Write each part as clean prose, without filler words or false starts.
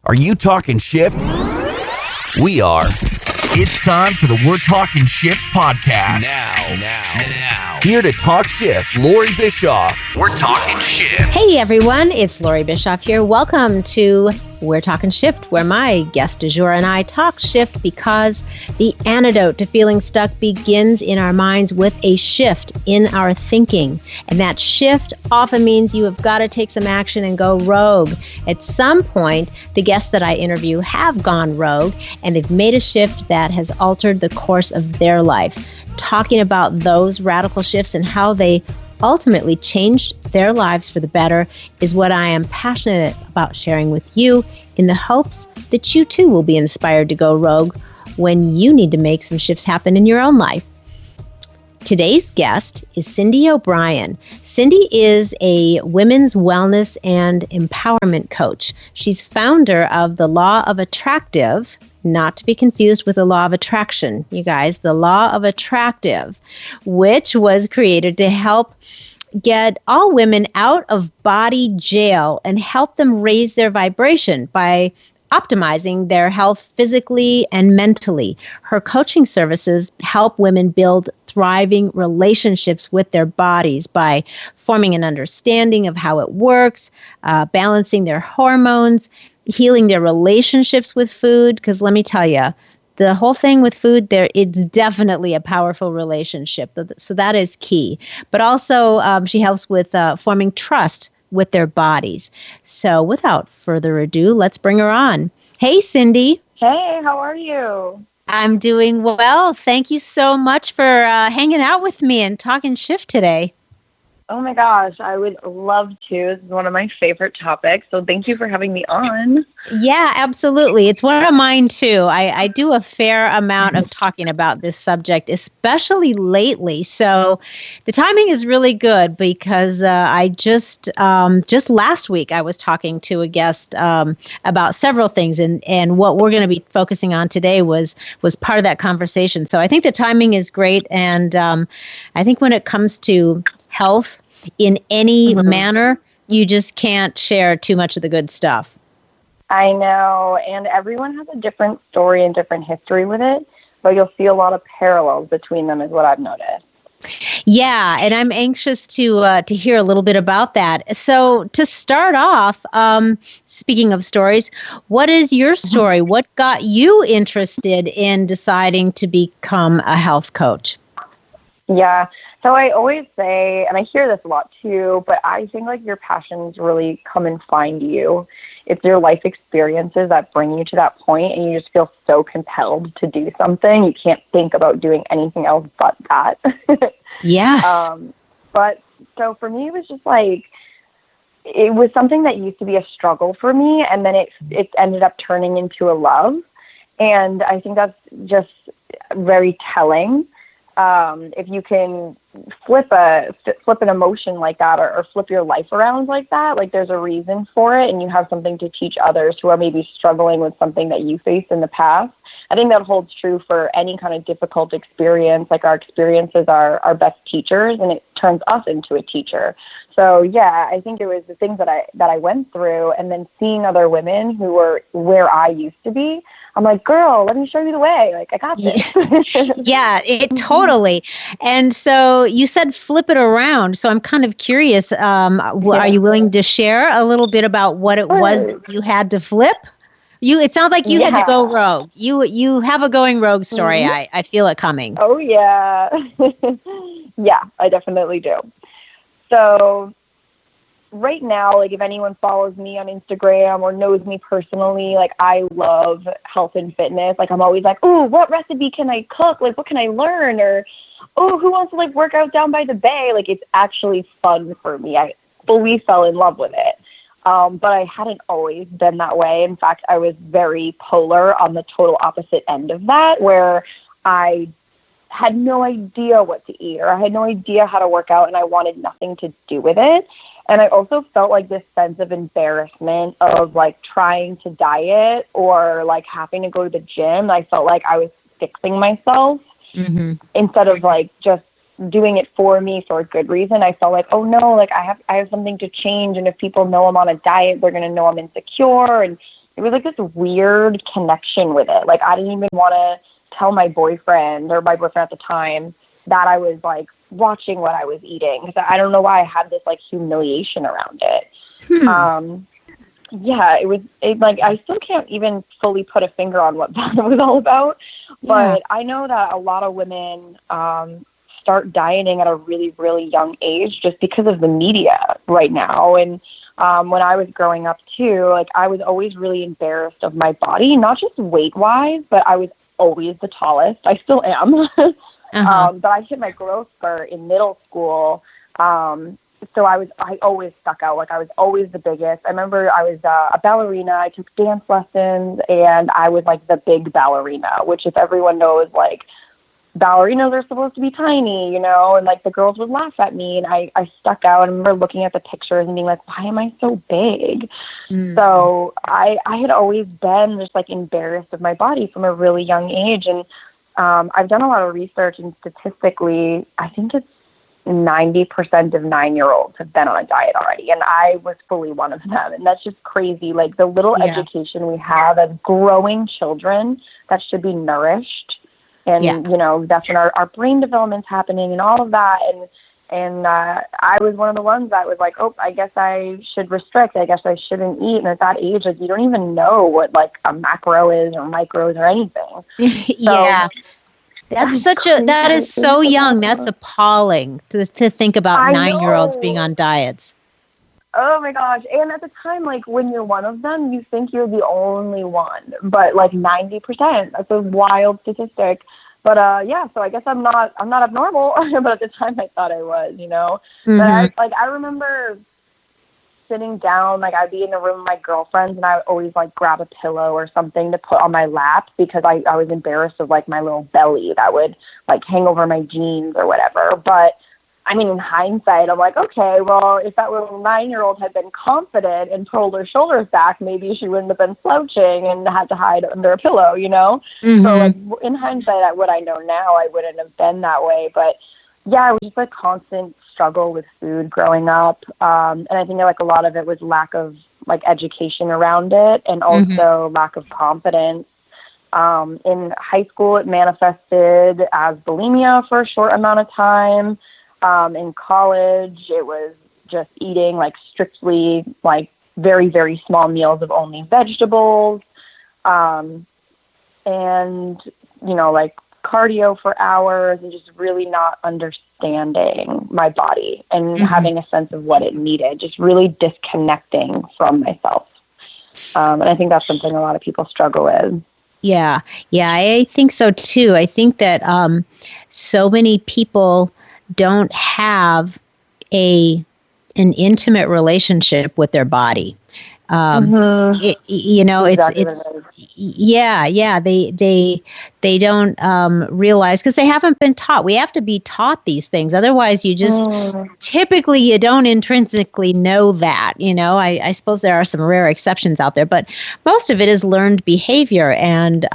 Are you talking shift? We are. It's time for the We're Talking Shift podcast. Now. Here to talk shift, Loree Bischoff. We're Talking Shift. Hey everyone, it's Loree Bischoff here. Welcome to We're Talking Shift, where my guest du jour and I talk shift because the antidote to feeling stuck begins in our minds with a shift in our thinking. And that shift often means you have got to take some action and go rogue. At some point, the guests that I interview have gone rogue and they've made a shift that has altered the course of their life. Talking about those radical shifts and how they ultimately changed their lives for the better is what I am passionate about sharing with you, in the hopes that you too will be inspired to go rogue when you need to make some shifts happen in your own life. Today's guest is Cindy O'Brien. Cindy is a women's wellness and empowerment coach. She's founder of the Law of Attractive, not to be confused with the Law of Attraction, you guys, the Law of Attractive, which was created to help get all women out of body jail and help them raise their vibration by optimizing their health physically and mentally. Her coaching services help women build thriving relationships with their bodies by forming an understanding of how it works, balancing their hormones, healing their relationships with food. Because let me tell you, the whole thing with food, it's definitely a powerful relationship. So that is key. But also she helps with forming trust with their bodies. So without further ado, let's bring her on. Hey, Cindy. Hey, how are you? I'm doing well. Thank you so much for hanging out with me and talking shift today. Oh my gosh, I would love to. This is one of my favorite topics. So thank you for having me on. Yeah, absolutely. It's one of mine too. I do a fair amount of talking about this subject, especially lately. So the timing is really good because I just last week I was talking to a guest about several things, and what we're going to be focusing on today was part of that conversation. So I think the timing is great, and I think when it comes to health in any manner, you just can't share too much of the good stuff. I know, and everyone has a different story and different history with it, but you'll see a lot of parallels between them is what I've noticed. Yeah, and I'm anxious to hear a little bit about that. So to start off, speaking of stories, what is your story? What got you interested in deciding to become a health coach? Yeah. So I always say, and I hear this a lot too, but I think like your passions really come and find you. It's your life experiences that bring you to that point, and you just feel so compelled to do something. You can't think about doing anything else but that. Yes. But so for me, it was just like, it was something that used to be a struggle for me, and then it ended up turning into a love. And I think that's just very telling. If you can flip an emotion like that, or flip your life around like that, like there's a reason for it, and you have something to teach others who are maybe struggling with something that you faced in the past. I think that holds true for any kind of difficult experience. Like our experiences are our best teachers, and it turns us into a teacher. So yeah, I think it was the things that I went through, and then seeing other women who were where I used to be. I'm like, girl, let me show you the way. Like, I got this. Yeah, totally. And so you said flip it around. So I'm kind of curious. Are you willing to share a little bit about what it was that you had to flip? It sounds like you had to go rogue. You have a going rogue story. I feel it coming. Oh, yeah. Yeah, I definitely do. So right now, like if anyone follows me on Instagram or knows me personally, like I love health and fitness. Like I'm always like, oh, what recipe can I cook? Like what can I learn? Or, oh, who wants to like work out down by the bay? Like it's actually fun for me. I fully fell in love with it. But I hadn't always been that way. In fact, I was very polar on the total opposite end of that, where I had no idea what to eat, or I had no idea how to work out, and I wanted nothing to do with it. And I also felt like this sense of embarrassment of like trying to diet or like having to go to the gym. I felt like I was fixing myself instead of like just doing it for me for a good reason. I felt like, oh no, like I have something to change. And if people know I'm on a diet, they're going to know I'm insecure and it was like this weird connection with it. Like I didn't even want to tell my boyfriend at the time that I was like watching what I was eating, because I don't know why I had this like humiliation around it. Yeah, it like, I still can't even fully put a finger on what that was all about, but I know that a lot of women start dieting at a really, really young age just because of the media right now. And when I was growing up too, like I was always really embarrassed of my body, not just weight wise, but I was always the tallest. I still am. But I hit my growth spurt in middle school. So I always stuck out. Like I was always the biggest. I remember I was a ballerina. I took dance lessons, and I was like the big ballerina, which if everyone knows, like ballerinas are supposed to be tiny, you know, and like the girls would laugh at me, and I stuck out. I remember looking at the pictures and being like, why am I so big? So I had always been just like embarrassed of my body from a really young age. And I've done a lot of research, and statistically, I think it's 90% of 9-year-olds have been on a diet already. And I was fully one of them. And that's just crazy. Like the little education we have as growing children that should be nourished. And, you know, that's when our brain development's happening and all of that. And I was one of the ones that was like, oh, I guess I should restrict. I guess I shouldn't eat. And at that age, like, you don't even know what like a macro is or micros or anything. So, that is so young. That's appalling to think about 9-year-olds being on diets. Oh my gosh. And at the time, like when you're one of them, you think you're the only one, but like 90%, that's a wild statistic. But so I guess I'm not abnormal, but at the time I thought I was, you know. But I remember sitting down, like I'd be in the room with my girlfriends, and I would always like grab a pillow or something to put on my lap because I was embarrassed of like my little belly that would like hang over my jeans or whatever. But I mean, in hindsight, I'm like, okay, well, if that little 9-year-old had been confident and pulled her shoulders back, maybe she wouldn't have been slouching and had to hide under a pillow, you know? So like in hindsight, at what I know now, I wouldn't have been that way. But yeah, it was just a constant struggle with food growing up. And I think like a lot of it was lack of like education around it, and also lack of confidence. In high school, it manifested as bulimia for a short amount of time. In college, it was just eating like strictly like very, very small meals of only vegetables. And, you know, like cardio for hours, and just really not understanding my body and having a sense of what it needed, just really disconnecting from myself. And I think that's something a lot of people struggle with. Yeah, I think so too. I think that so many people don't have an intimate relationship with their body. You know, exactly. They don't realize, because they haven't been taught. We have to be taught these things. Otherwise, you just typically you don't intrinsically know that. You know, I suppose there are some rare exceptions out there, but most of it is learned behavior. And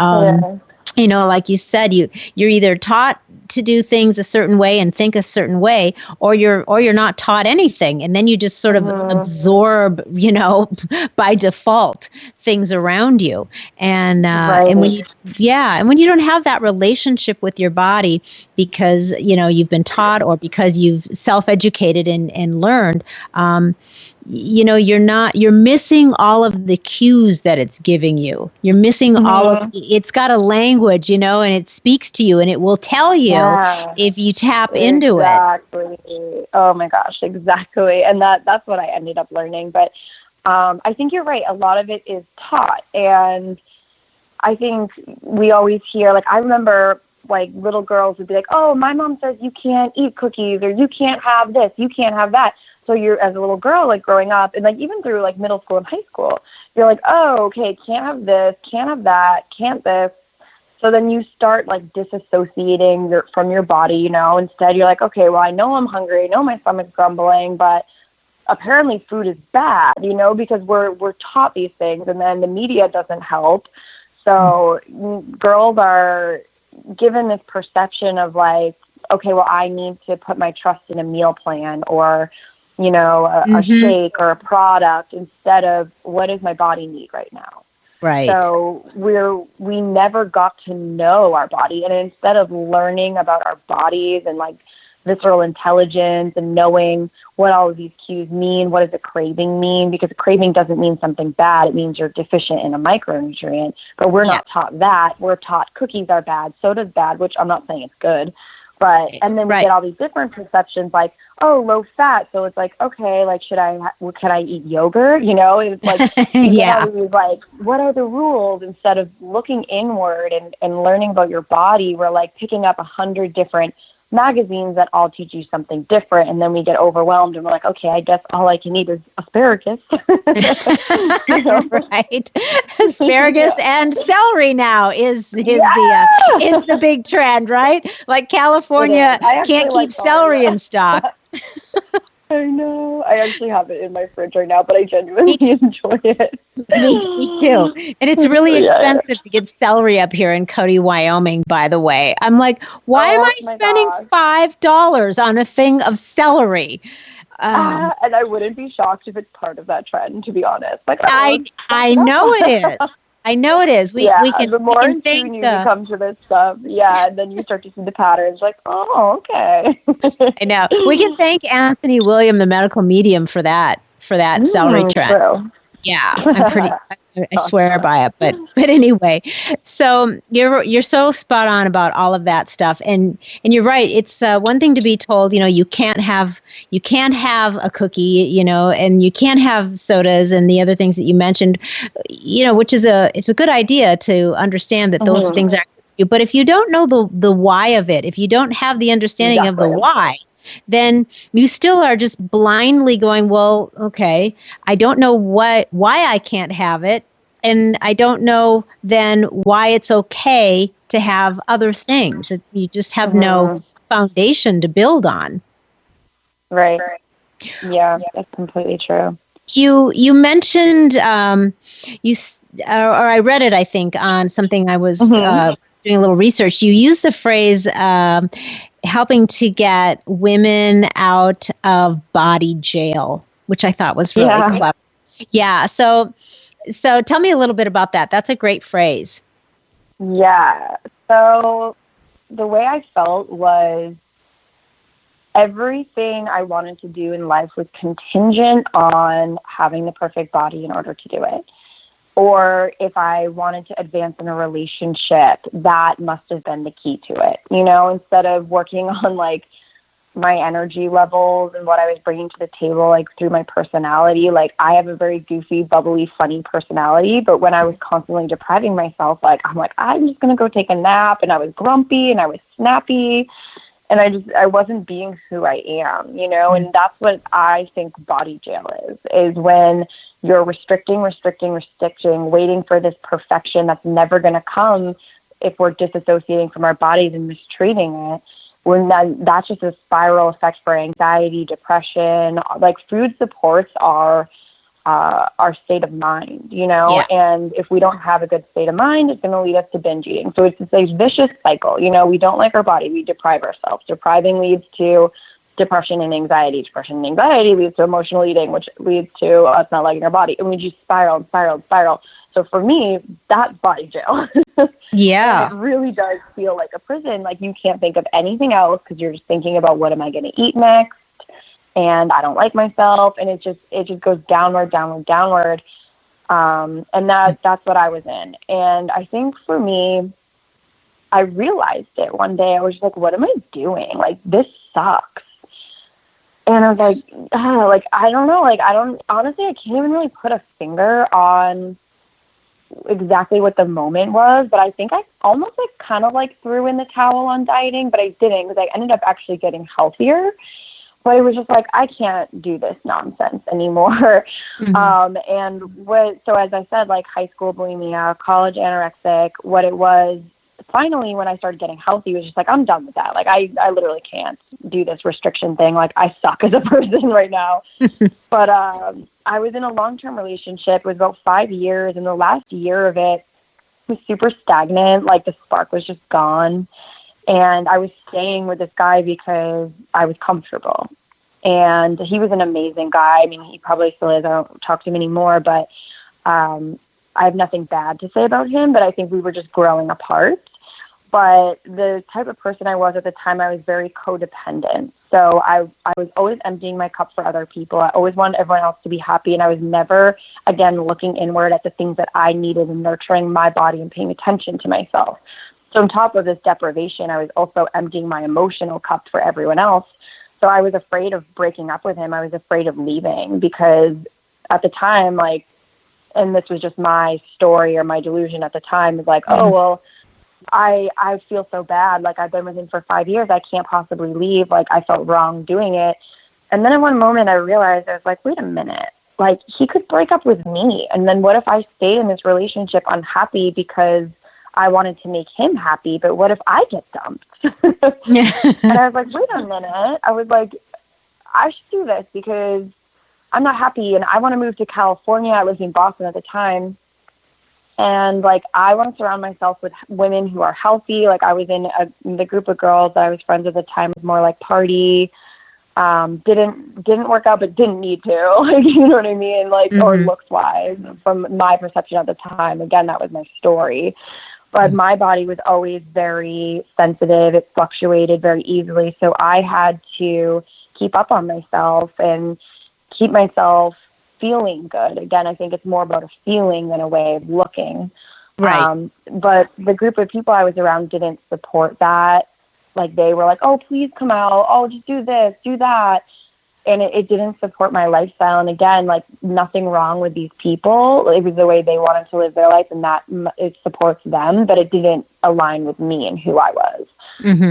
you know, like you said, you're either taught to do things a certain way and think a certain way, or you're not taught anything, and then you just sort of absorb, you know, by default things around you. And and when you don't have that relationship with your body, because you know you've been taught, or because you've self-educated and learned, you know, you're missing all of the cues that it's giving you. You're missing all of, it's got a language, you know, and it speaks to you, and it will tell you if you tap into it. Exactly. Oh my gosh, exactly. And that's what I ended up learning. But I think you're right. A lot of it is taught. And I think we always hear, like, I remember like little girls would be like, oh, my mom says you can't eat cookies, or you can't have this, you can't have that. So you're, as a little girl, like growing up, and like even through like middle school and high school, you're like, oh, okay, can't have this, can't have that, can't this. So then you start like disassociating from your body, you know. Instead, you're like, okay, well, I know I'm hungry, I know my stomach's grumbling, but apparently food is bad, you know, because we're taught these things, and then the media doesn't help. So girls are given this perception of like, okay, well, I need to put my trust in a meal plan, or you know, a shake or a product, instead of what does my body need right now. Right. So we never got to know our body. And instead of learning about our bodies and like visceral intelligence and knowing what all of these cues mean, what does a craving mean? Because a craving doesn't mean something bad. It means you're deficient in a micronutrient. But we're not taught that. We're taught cookies are bad, soda's bad, which I'm not saying it's good. But, and then we get all these different perceptions like, oh, low fat. So it's like, okay, like, can I eat yogurt? You know, it's like, like, what are the rules? Instead of looking inward and learning about your body, we're like picking up 100 different magazines that all teach you something different, and then we get overwhelmed and we're like, okay, I guess all I can eat is asparagus. Right. Asparagus and celery now is the big trend, right? Like California can't keep celery in stock. I know. I actually have it in my fridge right now, but I genuinely enjoy it. Me too. And it's really expensive to get celery up here in Cody, Wyoming, by the way. I'm like, why am I spending $5 on a thing of celery? And I wouldn't be shocked if it's part of that trend, to be honest. Like I know it is. I know it is. We can. The more in tune you come to this stuff, and then you start to see the patterns. Like, oh, okay. I know. We can thank Anthony William, the medical medium, for that celery trend. True. Yeah, I swear by it. But anyway, so you're so spot on about all of that stuff, and you're right. It's one thing to be told, you can't have a cookie, and you can't have sodas and the other things that you mentioned, which is it's a good idea to understand that those things are. But if you don't know the why of it, if you don't have the understanding of the why, then you still are just blindly going, well, okay, I don't know why I can't have it. And I don't know then why it's okay to have other things. You just have no foundation to build on. Right. Yeah, that's completely true. You mentioned, or I read it, I think, on something I was doing a little research. You used the phrase, helping to get women out of body jail, which I thought was really clever. Yeah. So tell me a little bit about that. That's a great phrase. Yeah. So the way I felt was everything I wanted to do in life was contingent on having the perfect body in order to do it. Or if I wanted to advance in a relationship, that must have been the key to it. Instead of working on like my energy levels and what I was bringing to the table, like through my personality, like I have a very goofy, bubbly, funny personality. But when I was constantly depriving myself, I'm just going to go take a nap. And I was grumpy and I was snappy. And I wasn't being who I am, and that's what I think body jail is when you're restricting, waiting for this perfection that's never going to come if we're disassociating from our bodies and mistreating it. That's just a spiral effect for anxiety, depression. Like food supports our state of mind, and if we don't have a good state of mind, it's going to lead us to binge eating. So it's this vicious cycle. We don't like our body. We deprive ourselves. Depriving leads to depression and anxiety. Depression and anxiety leads to emotional eating, which leads to us not liking our body. And we just spiral. So for me, that's body jail. Yeah. It really does feel like a prison. Like you can't think of anything else because you're just thinking about what am I going to eat next? And I don't like myself. And it just goes downward. And that's what I was in. And I think for me, I realized it one day. I was just like, what am I doing? Like, this sucks. And I was like, I don't know. Honestly, I can't even really put a finger on exactly what the moment was, but I think I almost kind of threw in the towel on dieting, but I didn't because I ended up actually getting healthier. But it was just like, I can't do this nonsense anymore. So as I said, high school bulimia, college anorexic, what it was, finally, when I started getting healthy, was just I'm done with that. I literally can't do this restriction thing. I suck as a person right now. But I was in a long-term relationship. It was about 5 years. And the last year of it was super stagnant. The spark was just gone. And I was staying with this guy because I was comfortable. And he was an amazing guy. I mean, he probably still is. I don't talk to him anymore. But I have nothing bad to say about him, but I think we were just growing apart. But the type of person I was at the time, I was very codependent. So I was always emptying my cup for other people. I always wanted everyone else to be happy. And I was never, again, looking inward at the things that I needed and nurturing my body and paying attention to myself. So on top of this deprivation, I was also emptying my emotional cup for everyone else. So I was afraid of breaking up with him. I was afraid of leaving because at the time, like, and this was just my story or my delusion at the time, was like, oh, well, I feel so bad. Like, I've been with him for 5 years. I can't possibly leave. Like, I felt wrong doing it. And then in one moment I realized, I was like, wait a minute. Like, he could break up with me. And then what if I stay in this relationship unhappy because I wanted to make him happy? But what if I get dumped? And I was like, wait a minute. I was like, I should do this because I'm not happy and I want to move to California. I lived in Boston at the time. And, like, I want to surround myself with women who are healthy. Like, I was in the group of girls that I was friends with at the time was more like party. Didn't work out, but didn't need to. Like, you know what I mean? Like, or looks-wise, from my perception at the time. Again, that was my story. But my body was always very sensitive. It fluctuated very easily. So I had to keep up on myself and keep myself feeling good. Again, I think it's more about a feeling than a way of looking. Right. But the group of people I was around didn't support that. Like, they were like, oh, please come out. Oh, just do this, do that. And it didn't support my lifestyle. And again, like, nothing wrong with these people. It was the way they wanted to live their life, and that it supports them, but it didn't align with me and who I was.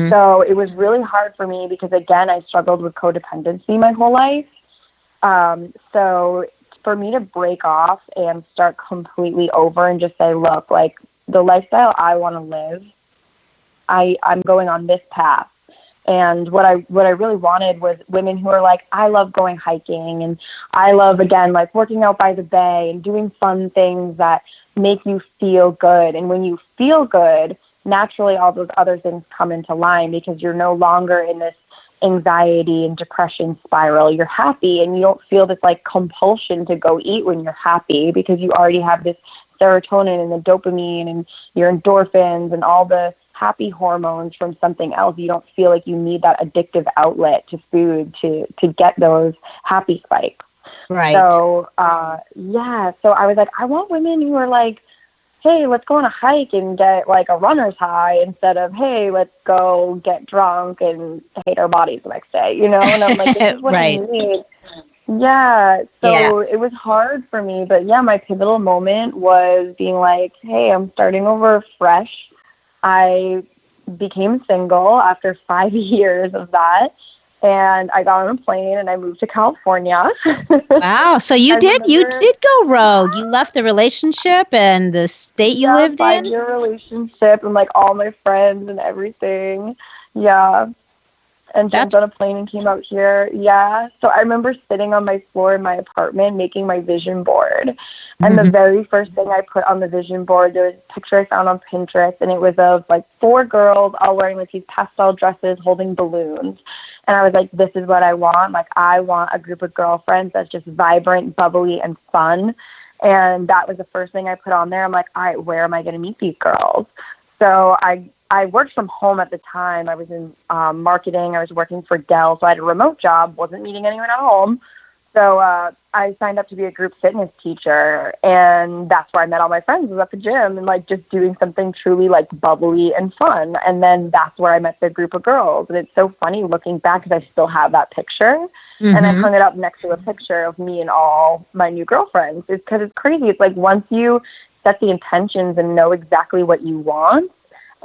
So it was really hard for me because, again, I struggled with codependency my whole life. So for me to break off and start completely over and just say, look, like, the lifestyle I want to live, I'm going on this path. And what I really wanted was women who are like, I love going hiking and I love, again, like, working out by the bay and doing fun things that make you feel good. And when you feel good, naturally all those other things come into line because you're no longer in this anxiety and depression spiral. You're happy and you don't feel this, like, compulsion to go eat when you're happy because you already have this serotonin and the dopamine and your endorphins and all the happy hormones from something else. You don't feel like you need that addictive outlet to food to get those happy spikes. Right. So, so I was like, I want women who are like, hey, let's go on a hike and get, like, a runner's high instead of, hey, let's go get drunk and hate our bodies the next day, you know? And I'm like, this is what I need. Yeah. So it was hard for me. But, yeah, my pivotal moment was being like, hey, I'm starting over fresh. I became single after 5 years of that. And I got on a plane and I moved to California. Wow. So you did go rogue. You left the relationship and the state you lived in? 5-year relationship and, like, all my friends and everything. Yeah. And jumped on a plane and came out here. Yeah. So I remember sitting on my floor in my apartment making my vision board. And the very first thing I put on the vision board, there was a picture I found on Pinterest, and it was of, like, 4 girls all wearing, like, these pastel dresses holding balloons. And I was like, this is what I want. Like, I want a group of girlfriends that's just vibrant, bubbly, and fun. And that was the first thing I put on there. I'm like, all right, where am I going to meet these girls? So I worked from home at the time. I was in marketing. I was working for Dell. So I had a remote job, wasn't meeting anyone at home. So I signed up to be a group fitness teacher. And that's where I met all my friends, was at the gym and, like, just doing something truly, like, bubbly and fun. And then that's where I met the group of girls. And it's so funny looking back because I still have that picture. And I hung it up next to a picture of me and all my new girlfriends. It's because it's crazy. It's like once you set the intentions and know exactly what you want,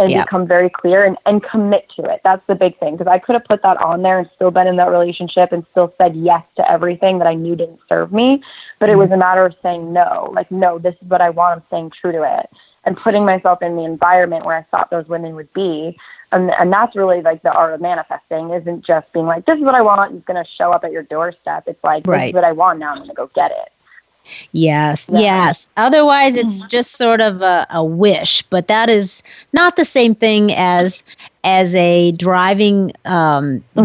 and become very clear and commit to it. That's the big thing. Because I could have put that on there and still been in that relationship and still said yes to everything that I knew didn't serve me. But it was a matter of saying no. Like, no, this is what I want. I'm staying true to it. And putting myself in the environment where I thought those women would be. And that's really, like, the art of manifesting. Isn't just being like, this is what I want. It's going to show up at your doorstep. It's like, this is what I want now. I'm going to go get it. Yes. Otherwise, it's just sort of a wish, but that is not the same thing as a driving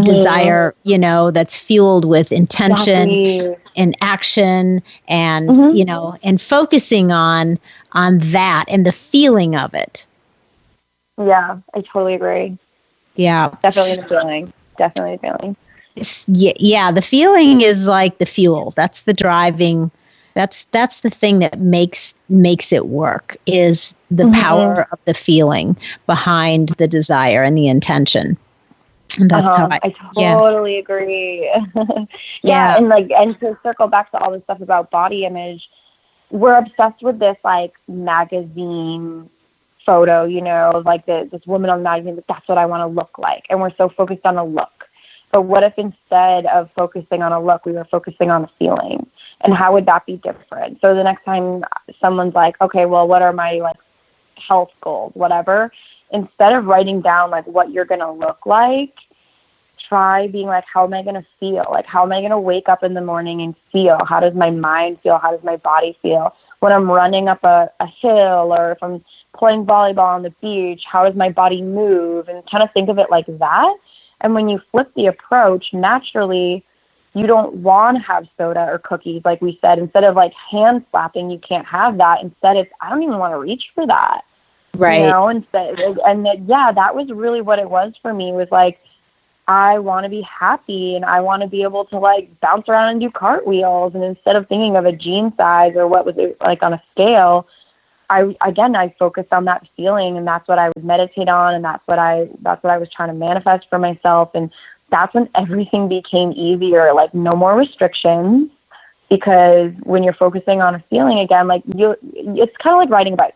desire, you know, that's fueled with intention and action and, you know, and focusing on on that and the feeling of it. Yeah, I totally agree. Yeah. Definitely the feeling. Definitely the feeling. Yeah, the feeling is like the fuel. That's the driving. That's the thing that makes it work, is the power of the feeling behind the desire and the intention. And that's how I totally agree. Yeah. And to circle back to all this stuff about body image, we're obsessed with this like magazine photo, you know, like this woman on the magazine, that's what I want to look like. And we're so focused on a look. But what if instead of focusing on a look, we were focusing on a feeling? And how would that be different? So the next time someone's like, okay, well, what are my like health goals, whatever, instead of writing down like what you're going to look like, try being like, how am I going to feel? Like, how am I going to wake up in the morning and feel? How does my mind feel? How does my body feel? When I'm running up a hill, or if I'm playing volleyball on the beach, how does my body move? And kind of think of it like that. And when you flip the approach, naturally, you don't want to have soda or cookies, like we said. Instead of like hand slapping, you can't have that. Instead, it's, I don't even want to reach for that. Right. You know, that was really what it was for me, was like, I want to be happy and I want to be able to like bounce around and do cartwheels. And instead of thinking of a jean size or what was it like on a scale, I focused on that feeling, and that's what I would meditate on, and that's what I was trying to manifest for myself. And that's when everything became easier, like no more restrictions, because when you're focusing on a feeling again, like it's kind of like riding a bike.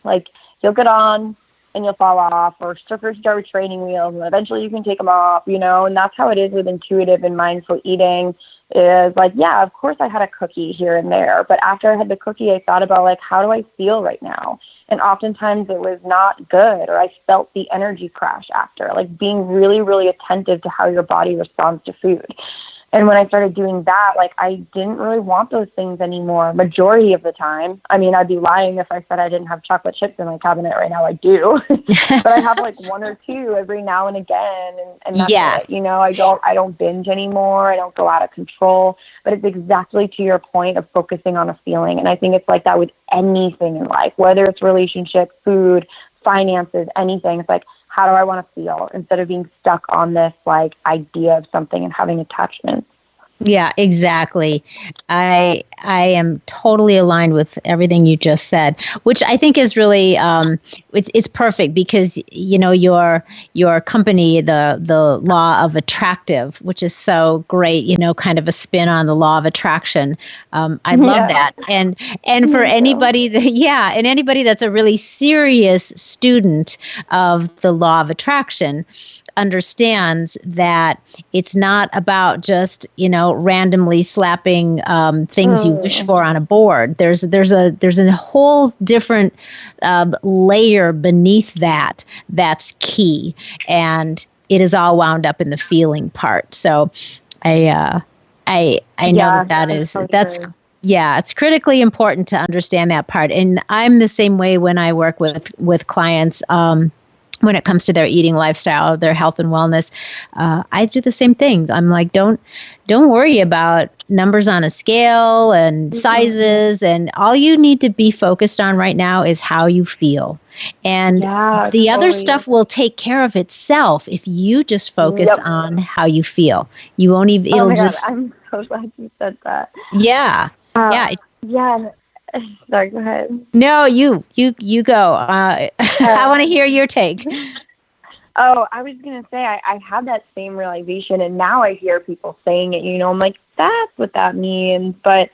Like you'll get on and you'll fall off, or start with training wheels, and eventually you can take them off, you know. And that's how it is with intuitive and mindful eating. Is like, yeah, of course I had a cookie here and there, but after I had the cookie, I thought about like, how do I feel right now? And oftentimes it was not good, or I felt the energy crash after, like being really, really attentive to how your body responds to food. And when I started doing that, like I didn't really want those things anymore, majority of the time. I mean, I'd be lying if I said I didn't have chocolate chips in my cabinet right now. I do. But I have like one or two every now and again. And that's it. You know, I don't binge anymore. I don't go out of control. But it's exactly to your point of focusing on a feeling. And I think it's like that with anything in life, whether it's relationships, food, finances, anything. It's like, how do I want to feel, instead of being stuck on this like idea of something and having attachments. Yeah, exactly. I am totally aligned with everything you just said, which I think is really it's perfect, because you know your company, the law of attractive, which is so great, you know, kind of a spin on the law of attraction. I love that, and for anybody anybody that's a really serious student of the law of attraction understands that it's not about just, you know, randomly slapping things you wish for on a board. There's a whole different layer beneath that's key, and it is all wound up in the feeling part. So I know it's critically important to understand that part. And I'm the same way when I work with clients. When it comes to their eating lifestyle, their health and wellness, I do the same thing. I'm like, don't worry about numbers on a scale and sizes, and all you need to be focused on right now is how you feel. And the other stuff will take care of itself if you just focus on how you feel. You won't even, it'll just. God, I'm so glad you said that. Yeah. Yeah. Sorry, go ahead. No, you go. I want to hear your take. Oh, I was going to say, I had that same realization, and now I hear people saying it, you know, I'm like, that's what that means. But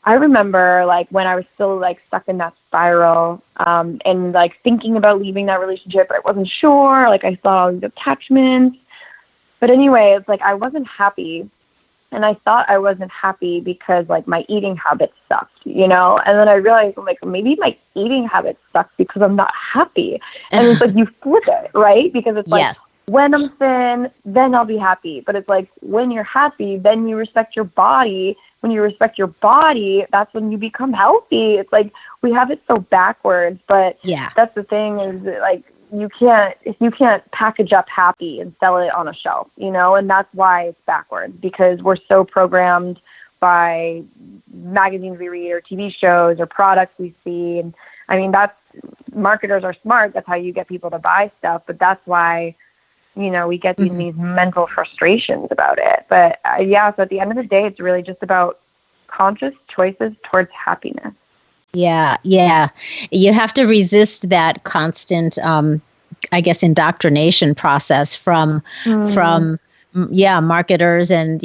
I remember, like, when I was still, like, stuck in that spiral, and, like, thinking about leaving that relationship, I wasn't sure, like, I saw all these attachments. But anyway, it's like I wasn't happy. And I thought I wasn't happy because, like, my eating habits sucked, you know? And then I realized, I'm like, maybe my eating habits suck because I'm not happy. And it's like you flip it, right? Because it's like, when I'm thin, then I'll be happy. But it's like, when you're happy, then you respect your body. When you respect your body, that's when you become healthy. It's like we have it so backwards. But that's the thing, is like, you can't package up happy and sell it on a shelf, you know, and that's why it's backwards, because we're so programmed by magazines we read or TV shows or products we see. And I mean, marketers are smart. That's how you get people to buy stuff. But that's why, we get these mental frustrations about it. But so at the end of the day, it's really just about conscious choices towards happiness. Yeah. You have to resist that constant, indoctrination process from marketers and,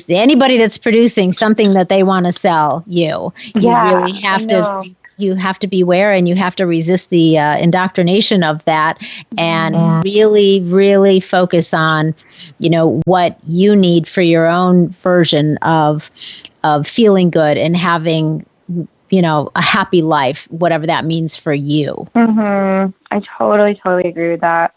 anybody that's producing something that they want to sell you. You really have to. You have to beware, and you have to resist the indoctrination of that, and really, really focus on, what you need for your own version of feeling good and having, a happy life, whatever that means for you. I totally agree with that.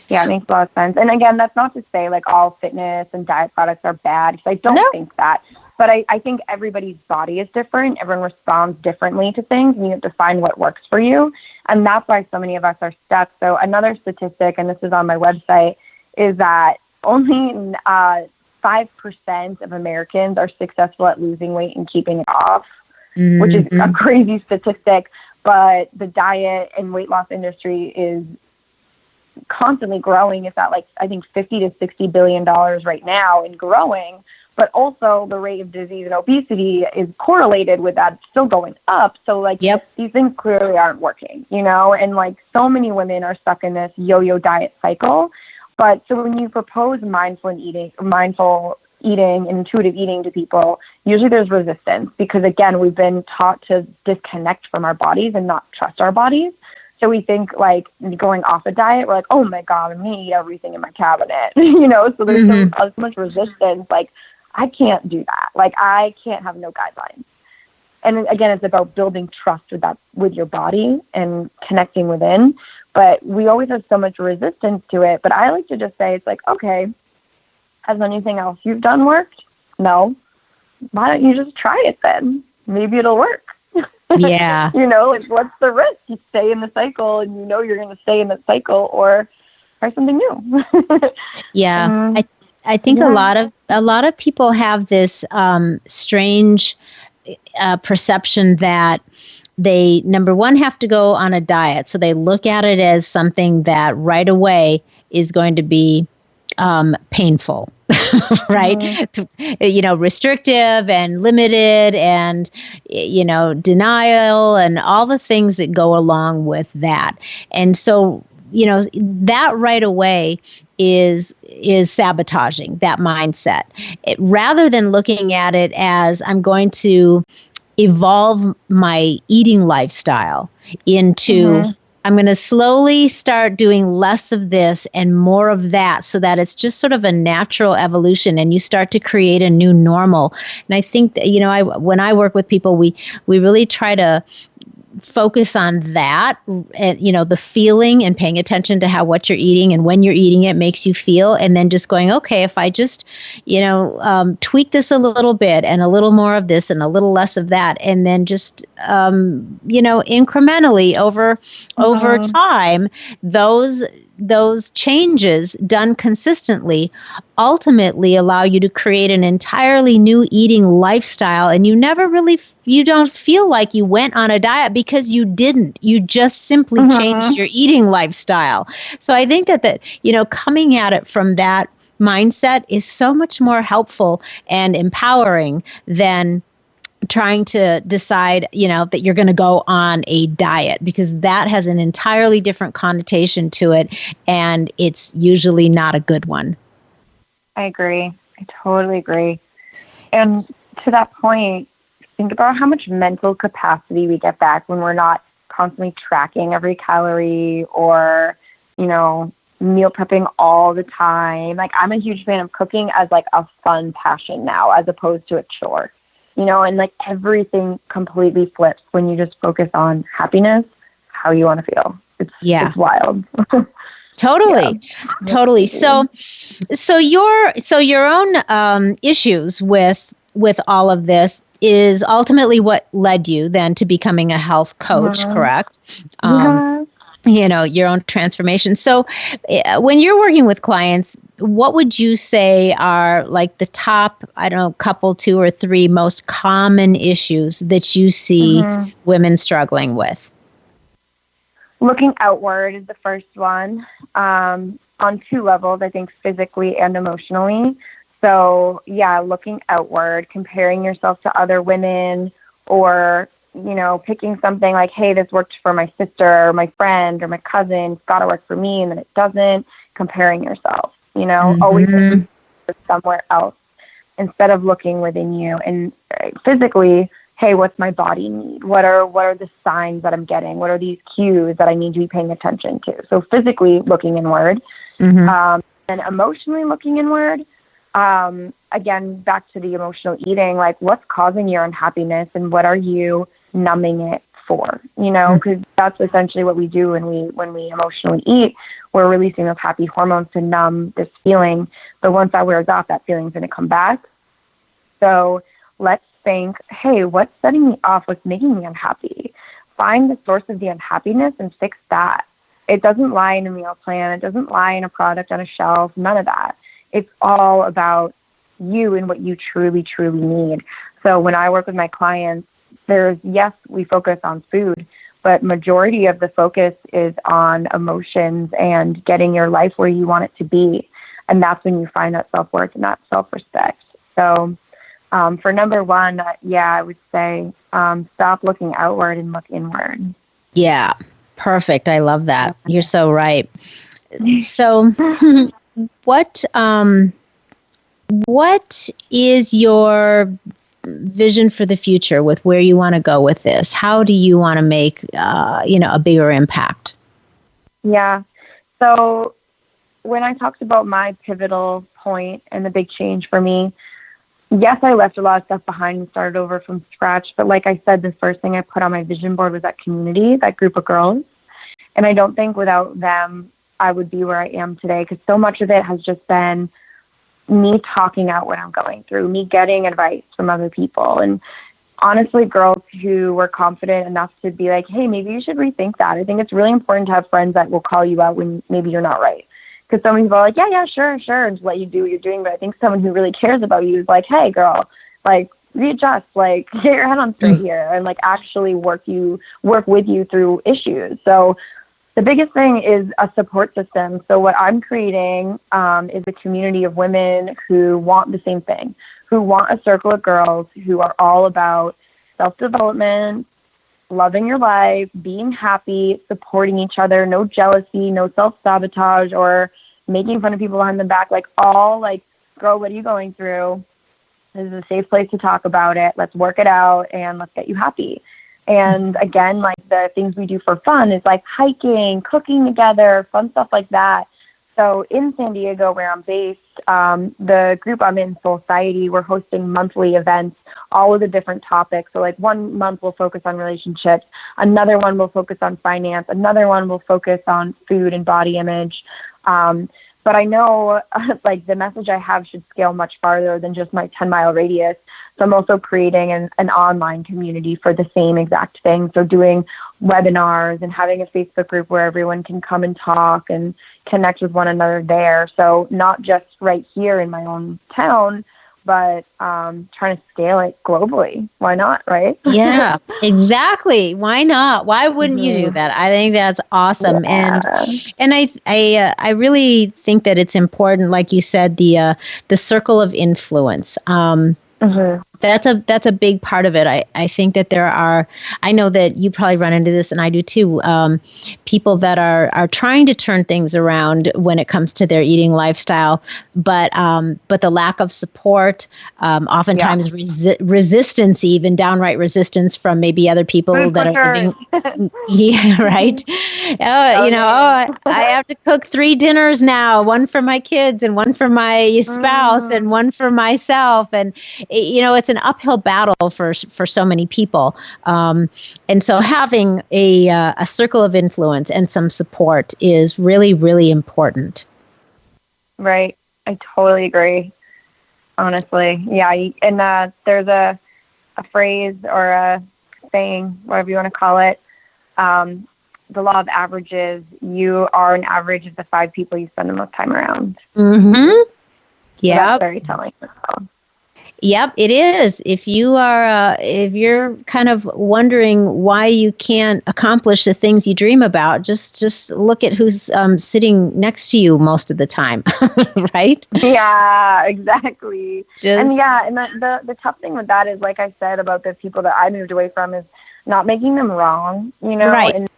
Yeah, it makes a lot of sense. And again, that's not to say like all fitness and diet products are bad, because I don't think that. But I think everybody's body is different. Everyone responds differently to things, and you have to find what works for you. And that's why so many of us are stuck. So another statistic, and this is on my website, is that only 5% of Americans are successful at losing weight and keeping it off, which is a crazy statistic. But the diet and weight loss industry is constantly growing. It's at I think $50 to $60 billion right now and growing. But also the rate of disease and obesity is correlated with that, still going up. So these things clearly aren't working, and so many women are stuck in this yo-yo diet cycle. But so when you propose mindful eating and intuitive eating to people, usually there's resistance, because again, we've been taught to disconnect from our bodies and not trust our bodies. So we think going off a diet, we're like, oh my God, I'm going to eat everything in my cabinet, so there's so much resistance. I can't do that. I can't have no guidelines. And again, it's about building trust with your body and connecting within. But we always have so much resistance to it. But I like to just say, it's okay, has anything else you've done worked? No. Why don't you just try it then? Maybe it'll work. Yeah. What's the risk? You stay in the cycle, and you're going to stay in the cycle, or try something new. Yeah. I think a lot of people have this strange perception that they, number one, have to go on a diet. So they look at it as something that right away is going to be painful, right? Restrictive and limited and, denial and all the things that go along with that. And so, that right away is sabotaging that mindset. Rather than looking at it as, I'm going to evolve my eating lifestyle into, I'm going to slowly start doing less of this and more of that, so that it's just sort of a natural evolution, and you start to create a new normal. And I think that, when I work with people, we really try to focus on that, and the feeling, and paying attention to what you're eating and when you're eating it makes you feel, and then just going, okay, if I just tweak this a little bit and a little more of this and a little less of that, and then just incrementally over time, those changes done consistently ultimately allow you to create an entirely new eating lifestyle. And you don't feel like you went on a diet, because you didn't. You just simply changed your eating lifestyle. So I think that coming at it from that mindset is so much more helpful and empowering than trying to decide, that you're going to go on a diet, because that has an entirely different connotation to it, and it's usually not a good one. I agree. I totally agree. And to that point, think about how much mental capacity we get back when we're not constantly tracking every calorie or, meal prepping all the time. I'm a huge fan of cooking as a fun passion now, as opposed to a chore. And everything completely flips when you just focus on happiness, how you want to feel. It's wild. Totally. So your own issues with all of this is ultimately what led you then to becoming a health coach, correct? Your own transformation. So when you're working with clients, what would you say are like the top, I don't know, couple, 2 or 3 most common issues that you see women struggling with? Looking outward is the first one, on 2 levels, I think, physically and emotionally. So yeah, looking outward, comparing yourself to other women, or, picking something like, hey, this worked for my sister or my friend or my cousin, it's got to work for me, and then it doesn't. Comparing yourself, always looking somewhere else instead of looking within you. And physically, hey, what's my body need? What are the signs that I'm getting? What are these cues that I need to be paying attention to? So physically looking inward, and emotionally looking inward. Again, back to the emotional eating, like what's causing your unhappiness and what are you numbing it for? Because that's essentially what we do when we emotionally eat. We're releasing those happy hormones to numb this feeling. But once that wears off, that feeling's going to come back. So let's think, hey, what's setting me off? What's making me unhappy? Find the source of the unhappiness and fix that. It doesn't lie in a meal plan. It doesn't lie in a product on a shelf. None of that. It's all about you and what you truly, truly need. So when I work with my clients, yes, we focus on food, but majority of the focus is on emotions and getting your life where you want it to be. And that's when you find that self-worth and that self-respect. So for number 1, I would say stop looking outward and look inward. Yeah, perfect. I love that. You're so right. So what is your vision for the future with where you want to go with this? How do you want to make, a bigger impact? Yeah. So when I talked about my pivotal point and the big change for me, yes, I left a lot of stuff behind and started over from scratch. But like I said, the first thing I put on my vision board was that community, that group of girls. And I don't think without them, I would be where I am today, because so much of it has just been me talking out what I'm going through, me getting advice from other people. And honestly, girls who were confident enough to be like, hey, maybe you should rethink that. I think it's really important to have friends that will call you out when maybe you're not right. Because some people are like, yeah, sure, and just let you do what you're doing. But I think someone who really cares about you is like, hey, girl, like, readjust, like, get your head on straight here, and like actually work with you through issues. So the biggest thing is a support system. So what I'm creating is a community of women who want the same thing, who want a circle of girls who are all about self-development, loving your life, being happy, supporting each other, no jealousy, no self-sabotage or making fun of people behind the back, girl, what are you going through? This is a safe place to talk about it. Let's work it out and let's get you happy. And again, like the things we do for fun is like hiking, cooking together, fun stuff like that. So in San Diego, where I'm based, the group I'm in, Society, we're hosting monthly events, all of the different topics. So like 1 month we'll focus on relationships, another one will focus on finance, another one will focus on food and body image. But I know like the message I have should scale much farther than just my 10-mile radius. So I'm also creating an online community for the same exact thing. So doing webinars and having a Facebook group where everyone can come and talk and connect with one another there. So not just right here in my own town, but trying to scale it globally. Why not, right? Yeah, exactly. Why not? Why wouldn't you do that? I think that's awesome. Yeah. And I really think that it's important, like you said, the circle of influence. That's a big part of it. I think that I know that you probably run into this, and I do too, people that are trying to turn things around when it comes to their eating lifestyle, but the lack of support, oftentimes resistance, even downright resistance from maybe other people that are living. Yeah, right. I have to cook 3 dinners now, one for my kids and one for my spouse and one for myself. And, it's an uphill battle for so many people. And so having a circle of influence and some support is really, really important. Right. I totally agree. Honestly. Yeah. And there's a phrase or a saying, whatever you want to call it, the law of averages, you are an average of the 5 people you spend the most time around. Mm-hmm. Yeah. So that's very telling as well. Yep, it is. If you're kind of wondering why you can't accomplish the things you dream about, just look at who's sitting next to you most of the time, right? Yeah, exactly. And the tough thing with that is, like I said about the people that I moved away from, is not making them wrong, Right. and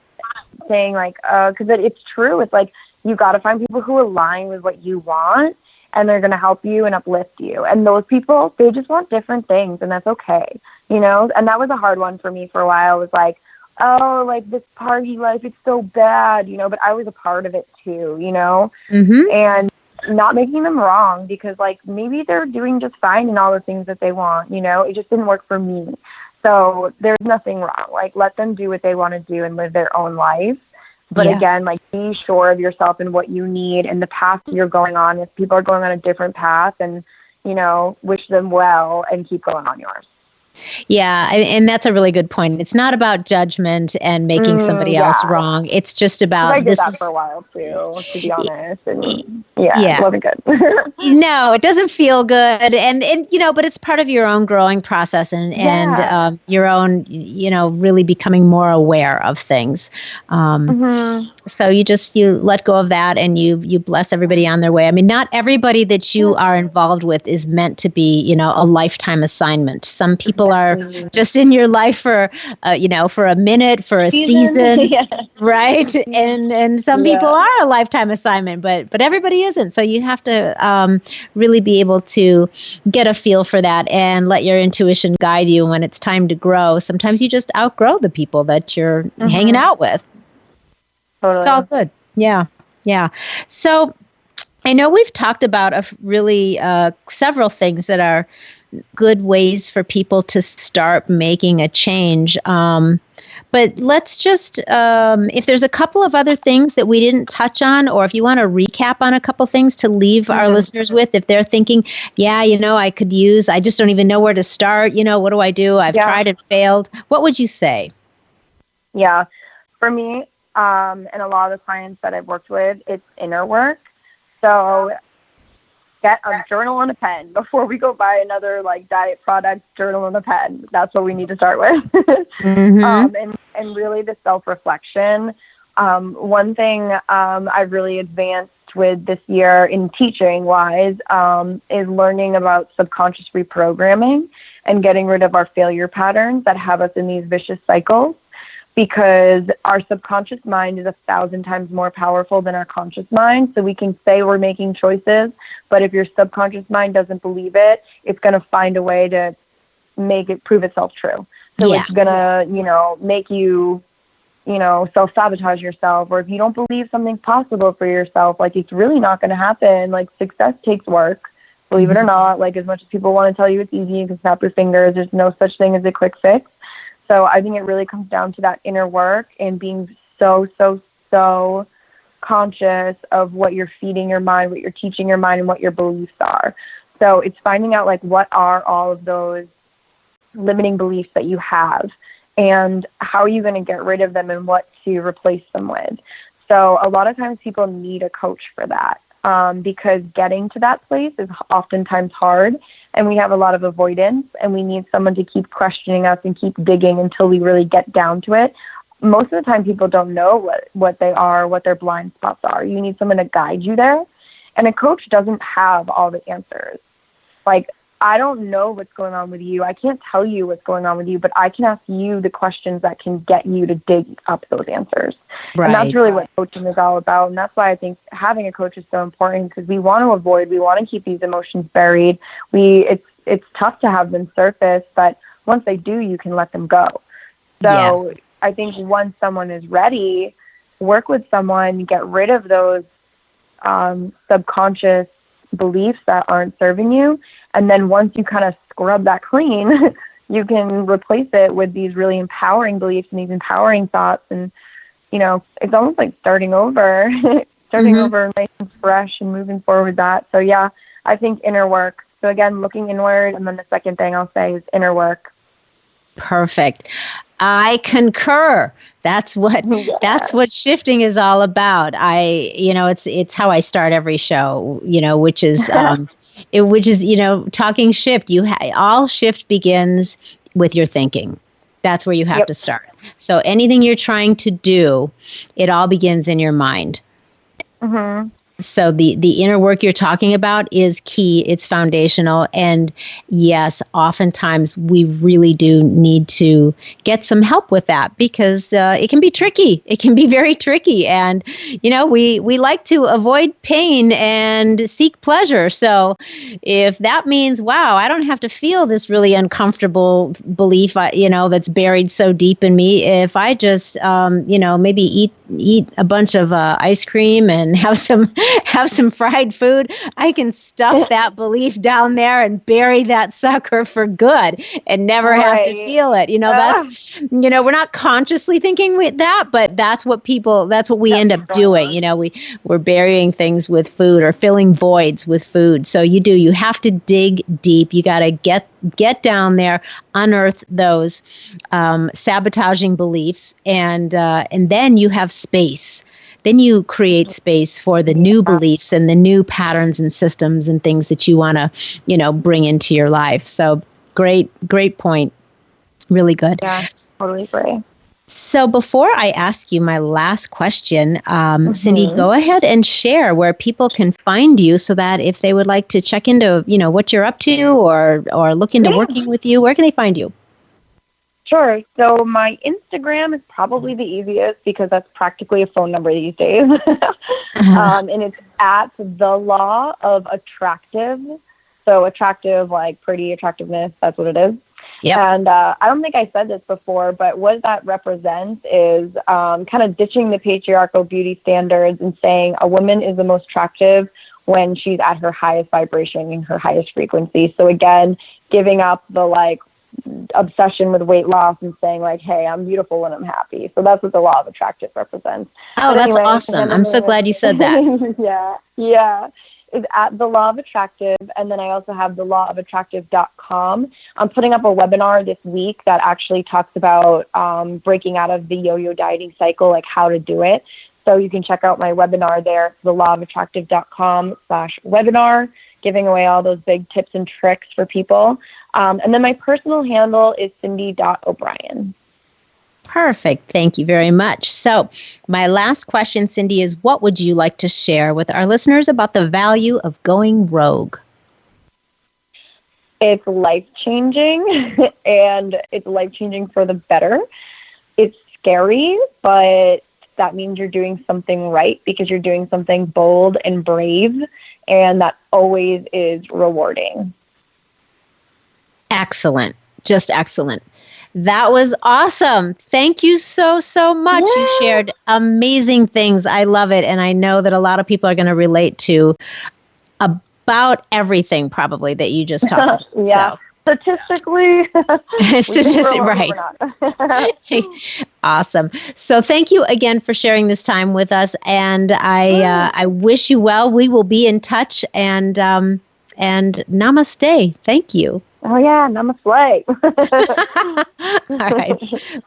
saying like, because it's true. It's like you got to find people who align with what you want. And they're going to help you and uplift you. And those people, they just want different things, and that's okay, And that was a hard one for me for a while. I was like, oh, like this party life, it's so bad, but I was a part of it too, Mm-hmm. And not making them wrong, because like maybe they're doing just fine in all the things that they want, it just didn't work for me. So there's nothing wrong. Like, let them do what they want to do and live their own life. But again, like, be sure of yourself and what you need and the path that you're going on. If people are going on a different path, and, wish them well and keep going on yours. Yeah, and that's a really good point. It's not about judgment and making somebody else wrong. It's just about I did that for a while too, to be honest. And it wasn't good. No, it doesn't feel good, and but it's part of your own growing process and your own really becoming more aware of things. So you let go of that, and you bless everybody on their way. I mean, not everybody that you are involved with is meant to be a lifetime assignment. Some people are just in your life for for a minute, for a season, right? And some people are a lifetime assignment, but everybody isn't. So you have to really be able to get a feel for that and let your intuition guide you when it's time to grow. Sometimes you just outgrow the people that you're hanging out with. Totally. It's all good. Yeah. So I know we've talked about really several things that are good ways for people to start making a change. But let's just, if there's a couple of other things that we didn't touch on, or if you want to recap on a couple things to leave our listeners with, if they're thinking, I could use, I just don't even know where to start. What do I do? I've tried and failed. What would you say? Yeah, for me, and a lot of the clients that I've worked with, it's inner work. So get a journal and a pen before we go buy another diet product. Journal and a pen. That's what we need to start with. And really the self-reflection. One thing I've really advanced with this year in teaching wise is learning about subconscious reprogramming and getting rid of our failure patterns that have us in these vicious cycles. Because our subconscious mind is 1,000 times more powerful than our conscious mind. So we can say we're making choices, but if your subconscious mind doesn't believe it, it's going to find a way to make it prove itself true. So it's going to, make you, self-sabotage yourself. Or if you don't believe something's possible for yourself, it's really not going to happen. Success takes work, believe it or not. As much as people want to tell you it's easy, you can snap your fingers. There's no such thing as a quick fix. So I think it really comes down to that inner work and being so conscious of what you're feeding your mind, what you're teaching your mind, and what your beliefs are. So it's finding out what are all of those limiting beliefs that you have and how are you going to get rid of them and what to replace them with. So a lot of times people need a coach for that. Because getting to that place is oftentimes hard, and we have a lot of avoidance, and we need someone to keep questioning us and keep digging until we really get down to it. Most of the time people don't know what they are, what their blind spots are. You need someone to guide you there, and a coach doesn't have all the answers. I don't know what's going on with you. I can't tell you what's going on with you, but I can ask you the questions that can get you to dig up those answers. Right. And that's really what coaching is all about. And that's why I think having a coach is so important, because we want to keep these emotions buried. It's tough to have them surface, but once they do, you can let them go. So I think once someone is ready, work with someone, get rid of those subconscious beliefs that aren't serving you. And then once you kind of scrub that clean, you can replace it with these really empowering beliefs and these empowering thoughts. And, it's almost like starting over, over nice and fresh and moving forward with that. So I think inner work. So again, looking inward. And then the second thing I'll say is inner work. Perfect. I concur. That's what shifting is all about. It's how I start every show, which is talking shift. All shift begins with your thinking. That's where you have to start. So anything you're trying to do, it all begins in your mind. Mm-hmm. So the inner work you're talking about is key. It's foundational. And yes, oftentimes we really do need to get some help with that because it can be tricky. It can be very tricky. And, we like to avoid pain and seek pleasure. So if that means, wow, I don't have to feel this really uncomfortable belief, that's buried so deep in me. If I just, maybe eat a bunch of ice cream and have some fried food, I can stuff that belief down there and bury that sucker for good and never have to feel it. That's, we're not consciously thinking with that, but that's what we end up doing. We're burying things with food or filling voids with food. So you have to dig deep. You got to get down there, unearth those sabotaging beliefs, and then you have space. Then you create space for the new beliefs and the new patterns and systems and things that you want to, bring into your life. So great point. Really good. Yeah, totally agree. So before I ask you my last question, Cindy, go ahead and share where people can find you so that if they would like to check into, what you're up to or look into working with you, where can they find you? Sure. So my Instagram is probably the easiest because that's practically a phone number these days. And it's at The Law of Attractive. So attractive, like pretty attractiveness, that's what it is. Yep. And I don't think I said this before, but what that represents is kind of ditching the patriarchal beauty standards and saying a woman is the most attractive when she's at her highest vibration and her highest frequency. So again, giving up the obsession with weight loss and saying hey, I'm beautiful when I'm happy. So that's what the law of attractive represents. Oh, that's awesome. I'm so glad you said that. Yeah. Is at The Law of Attractive. And then I also have theLawOfAttractive.com. I'm putting up a webinar this week that actually talks about breaking out of the yo-yo dieting cycle, how to do it. So you can check out my webinar there, theLawOfAttractive.com/webinar, giving away all those big tips and tricks for people. And then my personal handle is Cindy.O'Brien. Perfect. Thank you very much. So my last question, Cindy, is what would you like to share with our listeners about the value of going rogue? It's life-changing, and it's life-changing for the better. It's scary, but that means you're doing something right because you're doing something bold and brave, and that always is rewarding. Excellent. Just excellent. That was awesome. Thank you so much. Yeah. You shared amazing things. I love it. And I know that a lot of people are going to relate to about everything probably that you just talked about. Yeah. So. Statistically, right. Awesome. So thank you again for sharing this time with us. And I wish you well. We will be in touch, and namaste. Thank you. Oh, yeah. Namaste. All right.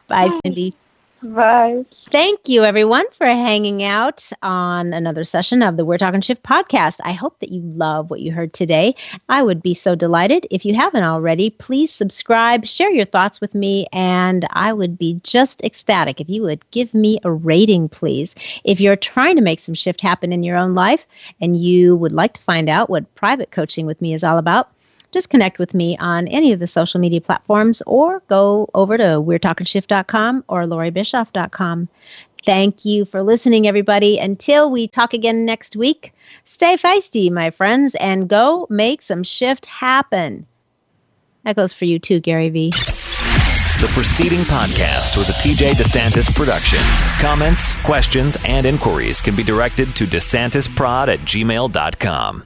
Bye, Cindy. Bye. Thank you, everyone, for hanging out on another session of the We're Talking Shift podcast. I hope that you love what you heard today. I would be so delighted. If you haven't already, please subscribe, share your thoughts with me, and I would be just ecstatic if you would give me a rating, please. If you're trying to make some shift happen in your own life and you would like to find out what private coaching with me is all about, just connect with me on any of the social media platforms or go over to We'reTalkingShift.com or LoreeBischoff.com. Thank you for listening, everybody. Until we talk again next week, stay feisty, my friends, and go make some shift happen. That goes for you too, Gary V. The preceding podcast was a TJ DeSantis production. Comments, questions, and inquiries can be directed to DeSantisProd@gmail.com.